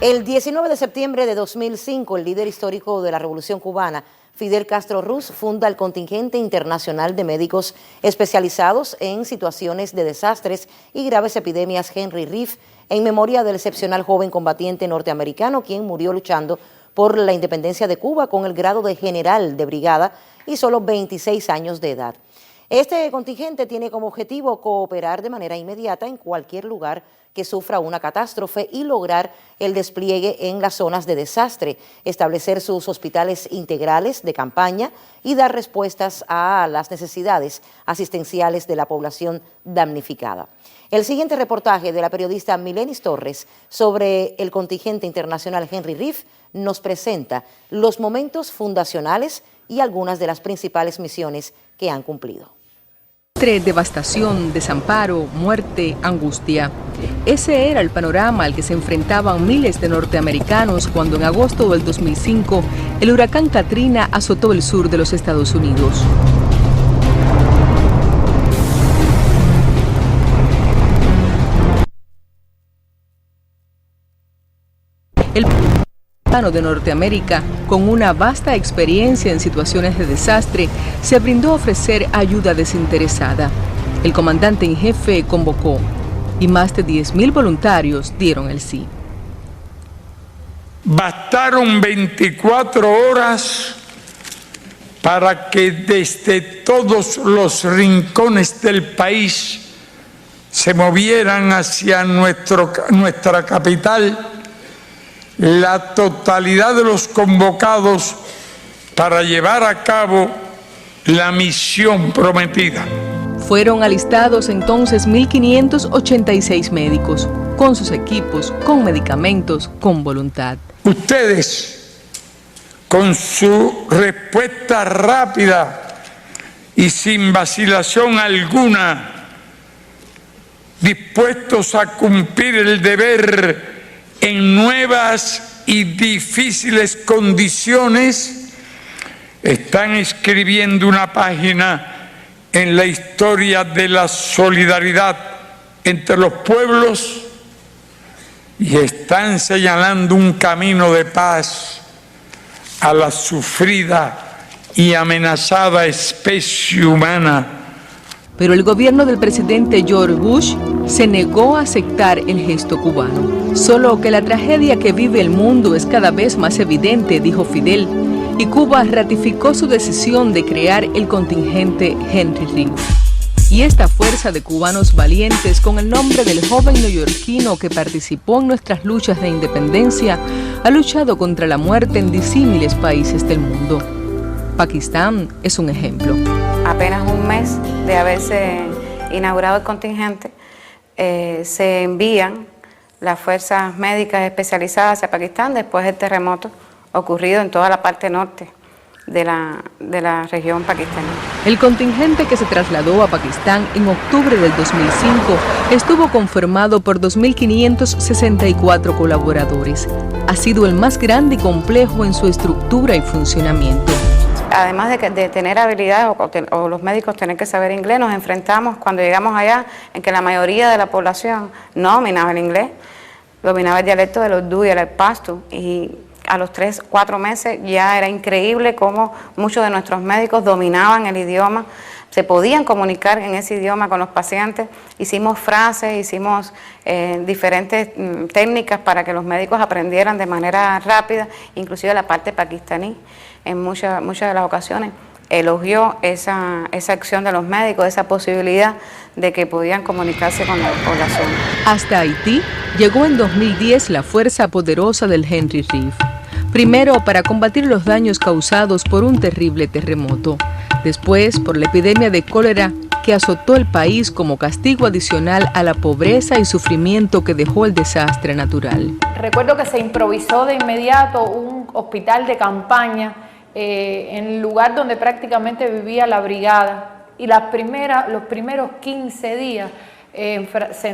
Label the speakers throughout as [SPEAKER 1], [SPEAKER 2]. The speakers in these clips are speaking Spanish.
[SPEAKER 1] El 19 de septiembre de 2005, el líder histórico de la Revolución Cubana, Fidel Castro Ruz, funda el Contingente Internacional de Médicos Especializados en Situaciones de Desastres y Graves Epidemias Henry Reeve, en memoria del excepcional joven combatiente norteamericano, quien murió luchando por la independencia de Cuba con el grado de general de brigada y solo 26 años de edad. Este contingente tiene como objetivo cooperar de manera inmediata en cualquier lugar que sufra una catástrofe y lograr el despliegue en las zonas de desastre, establecer sus hospitales integrales de campaña y dar respuestas a las necesidades asistenciales de la población damnificada. El siguiente reportaje de la periodista Milenis Torres sobre el contingente internacional Henry Reeve nos presenta los momentos fundacionales y algunas de las principales misiones que han cumplido.
[SPEAKER 2] Devastación, desamparo, muerte, angustia. Ese era el panorama al que se enfrentaban miles de norteamericanos cuando en agosto del 2005 el huracán Katrina azotó el sur de los Estados Unidos. El país de Norteamérica, con una vasta experiencia en situaciones de desastre, se brindó a ofrecer ayuda desinteresada. El comandante en jefe convocó y más de 10.000 voluntarios dieron el sí.
[SPEAKER 3] Bastaron 24 horas para que desde todos los rincones del país se movieran hacia nuestra capital la totalidad de los convocados para llevar a cabo la misión prometida.
[SPEAKER 2] Fueron alistados entonces 1.586 médicos, con sus equipos, con medicamentos, con voluntad.
[SPEAKER 3] Ustedes, con su respuesta rápida y sin vacilación alguna, dispuestos a cumplir el deber en nuevas y difíciles condiciones, están escribiendo una página en la historia de la solidaridad entre los pueblos y están señalando un camino de paz a la sufrida y amenazada especie humana.
[SPEAKER 2] Pero el gobierno del presidente George Bush se negó a aceptar el gesto cubano. Solo que la tragedia que vive el mundo es cada vez más evidente, dijo Fidel, y Cuba ratificó su decisión de crear el contingente Henry Reeve. Y esta fuerza de cubanos valientes, con el nombre del joven neoyorquino que participó en nuestras luchas de independencia, ha luchado contra la muerte en disímiles países del mundo. Pakistán es un ejemplo.
[SPEAKER 4] Apenas un mes de haberse inaugurado el contingente, se envían las fuerzas médicas especializadas hacia Pakistán después del terremoto ocurrido en toda la parte norte de la región pakistaní.
[SPEAKER 2] El contingente que se trasladó a Pakistán en octubre del 2005 estuvo conformado por 2.564 colaboradores. Ha sido el más grande y complejo en su estructura y funcionamiento.
[SPEAKER 4] Además de tener habilidades o los médicos tener que saber inglés, nos enfrentamos cuando llegamos allá en que la mayoría de la población no dominaba el inglés, dominaba el dialecto del Urdu y el Pashto, y a los 3-4 meses ya era increíble cómo muchos de nuestros médicos dominaban el idioma, se podían comunicar en ese idioma con los pacientes. Hicimos frases, hicimos diferentes técnicas para que los médicos aprendieran de manera rápida, inclusive la parte pakistaní en muchas de las ocasiones elogió esa acción de los médicos, esa posibilidad de que podían comunicarse con la población.
[SPEAKER 2] Hasta Haití llegó en 2010 la fuerza poderosa del Henry Reeve. Primero para combatir los daños causados por un terrible terremoto, después por la epidemia de cólera que azotó el país como castigo adicional a la pobreza y sufrimiento que dejó el desastre natural.
[SPEAKER 5] Recuerdo que se improvisó de inmediato un hospital de campaña en el lugar donde prácticamente vivía la brigada, y los primeros 15 días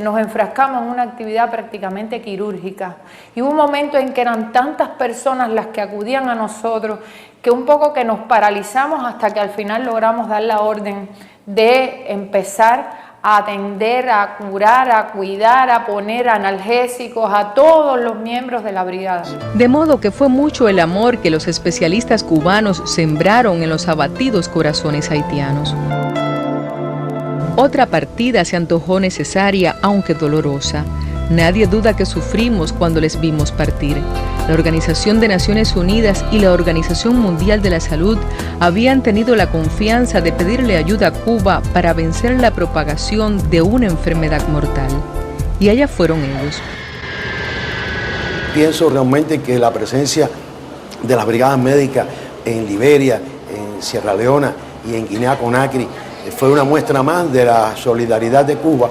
[SPEAKER 5] nos enfrascamos en una actividad prácticamente quirúrgica, y hubo un momento en que eran tantas personas las que acudían a nosotros que un poco que nos paralizamos hasta que al final logramos dar la orden de empezar a atender, a curar, a cuidar, a poner analgésicos a todos los miembros de la brigada.
[SPEAKER 2] De modo que fue mucho el amor que los especialistas cubanos sembraron en los abatidos corazones haitianos. Otra partida se antojó necesaria, aunque dolorosa. Nadie duda que sufrimos cuando les vimos partir. La Organización de Naciones Unidas y la Organización Mundial de la Salud habían tenido la confianza de pedirle ayuda a Cuba para vencer la propagación de una enfermedad mortal. Y allá fueron ellos.
[SPEAKER 6] Pienso realmente que la presencia de las brigadas médicas en Liberia, en Sierra Leona y en Guinea-Conakry fue una muestra más de la solidaridad de Cuba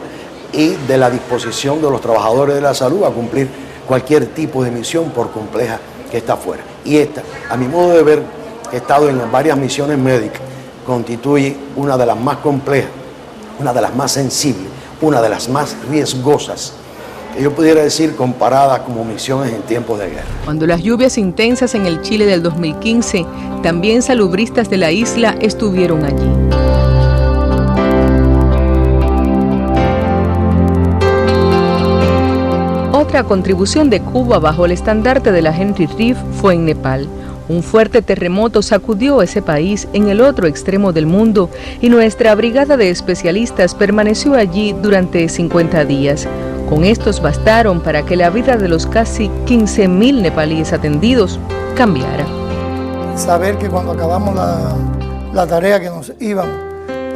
[SPEAKER 6] y de la disposición de los trabajadores de la salud a cumplir cualquier tipo de misión, por compleja que está fuera. Y esta, a mi modo de ver, que he estado en varias misiones médicas, constituye una de las más complejas, una de las más sensibles, una de las más riesgosas, que yo pudiera decir comparadas como misiones en tiempos de guerra.
[SPEAKER 2] Cuando las lluvias intensas en el Chile del 2015, también salubristas de la isla estuvieron allí. Otra contribución de Cuba bajo el estandarte de la Henry Reef fue en Nepal. Un fuerte terremoto sacudió ese país en el otro extremo del mundo y nuestra brigada de especialistas permaneció allí durante 50 días. Con estos bastaron para que la vida de los casi 15.000 nepalíes atendidos cambiara.
[SPEAKER 7] Saber que cuando acabamos la tarea que nos íbamos,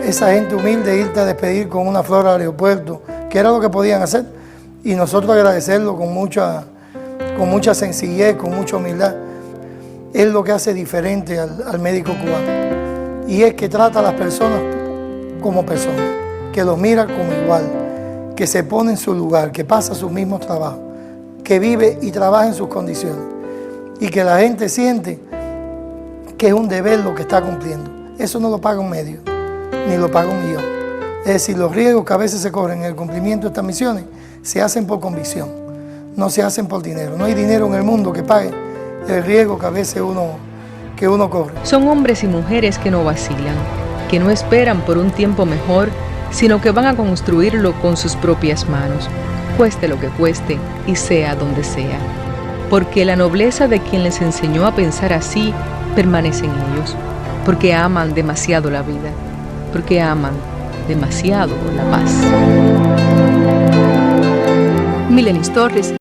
[SPEAKER 7] esa gente humilde irte a despedir con una flor al aeropuerto, que era lo que podían hacer, y nosotros agradecerlo con mucha sencillez, con mucha humildad, es lo que hace diferente al médico cubano. Y es que trata a las personas como personas, que los mira como igual, que se pone en su lugar, que pasa sus mismos trabajos, que vive y trabaja en sus condiciones, y que la gente siente que es un deber lo que está cumpliendo. Eso no lo paga un medio, ni lo paga un millón. Es decir, los riesgos que a veces se corren en el cumplimiento de estas misiones se hacen por convicción, no se hacen por dinero. No hay dinero en el mundo que pague el riesgo que a veces uno corre.
[SPEAKER 2] Son hombres y mujeres que no vacilan, que no esperan por un tiempo mejor, sino que van a construirlo con sus propias manos, cueste lo que cueste y sea donde sea. Porque la nobleza de quien les enseñó a pensar así permanece en ellos, porque aman demasiado la vida, porque aman demasiado la paz. Milenis Torres,